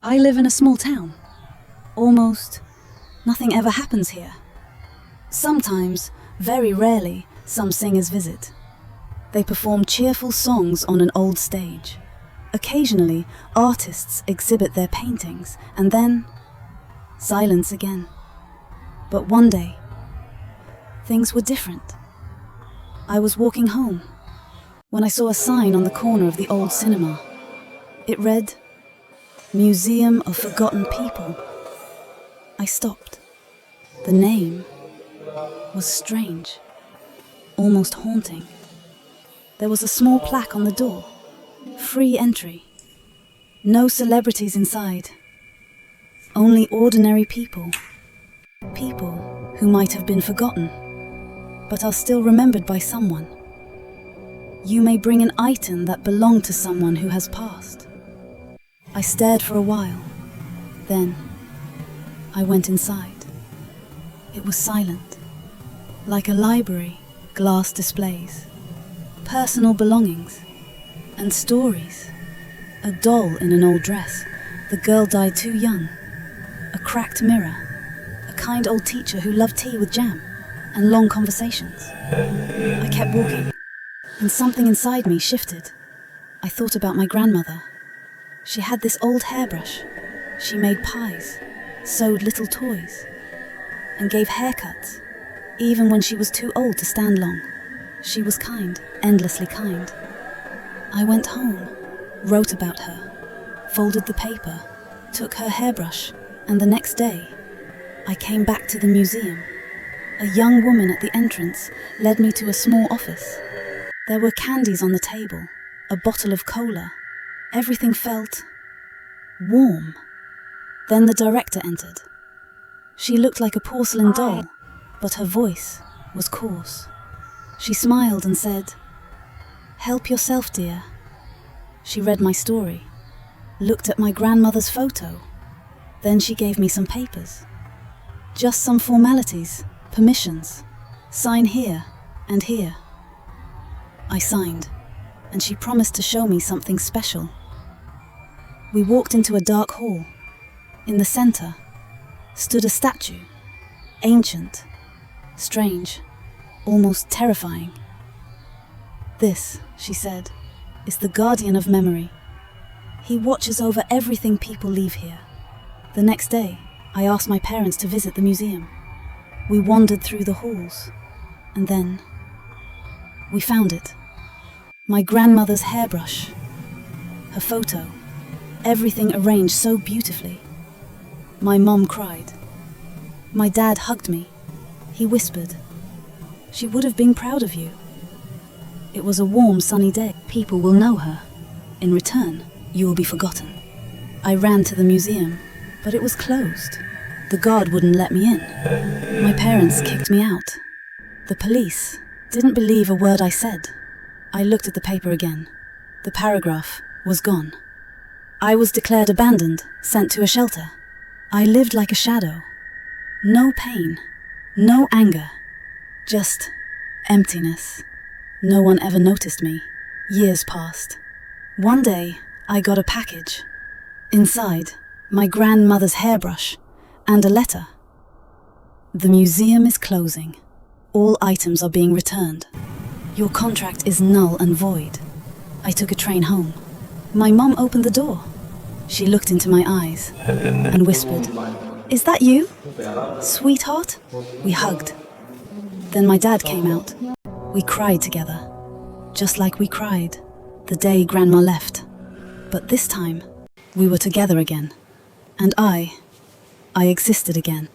I live in a small town. Almost nothing ever happens here. Sometimes, very rarely, some singers visit. They perform cheerful songs on an old stage. Occasionally, artists exhibit their paintings, and then silence again. But one day, things were different. I was walking home when I saw a sign on the corner of the old cinema. It read, "Museum of Forgotten People." I stopped. The name was strange, almost haunting. There was a small plaque on the door, "Free entry." No celebrities inside, only ordinary people. People who might have been forgotten, but are still remembered by someone. You may bring an item that belonged to someone who has passed. I stared for a while. Then, I went inside. It was silent, like a library, glass displays, personal belongings, and stories. A doll in an old dress, the girl died too young. A cracked mirror, a kind old teacher who loved tea with jam, and long conversations. I kept walking, and something inside me shifted. I thought about my grandmother. She had this old hairbrush. She made pies, sewed little toys, and gave haircuts, even when she was too old to stand long. She was kind, endlessly kind. I went home, wrote about her, folded the paper, took her hairbrush, and the next day, I came back to the museum. A young woman at the entrance led me to a small office. There were candies on the table, a bottle of cola. Everything felt warm. Then the director entered. She looked like a porcelain doll, but her voice was coarse. She smiled and said, "Help yourself, dear." She read my story, looked at my grandmother's photo. Then she gave me some papers. Just some formalities, permissions. Sign here and here. I signed, and she promised to show me something special. We walked into a dark hall. In the center stood a statue, ancient, strange, almost terrifying. "This," she said, "is the guardian of memory. He watches over everything people leave here." The next day, I asked my parents to visit the museum. We wandered through the halls, and then we found it. My grandmother's hairbrush, her photo, everything arranged so beautifully. My mom cried. My dad hugged me. He whispered, "She would have been proud of you." It was a warm, sunny day. People will know her. In return, you will be forgotten. I ran to the museum, but it was closed. The guard wouldn't let me in. My parents kicked me out. The police didn't believe a word I said. I looked at the paper again. The paragraph was gone. I was declared abandoned, sent to a shelter. I lived like a shadow. No pain, no anger, just emptiness. No one ever noticed me. Years passed. One day, I got a package. Inside, my grandmother's hairbrush and a letter. "The museum is closing. All items are being returned. Your contract is null and void." I took a train home. My mom opened the door. She looked into my eyes and whispered, "Is that you, sweetheart?" We hugged. Then my dad came out. We cried together, just like we cried the day Grandma left. But this time, we were together again. And I existed again.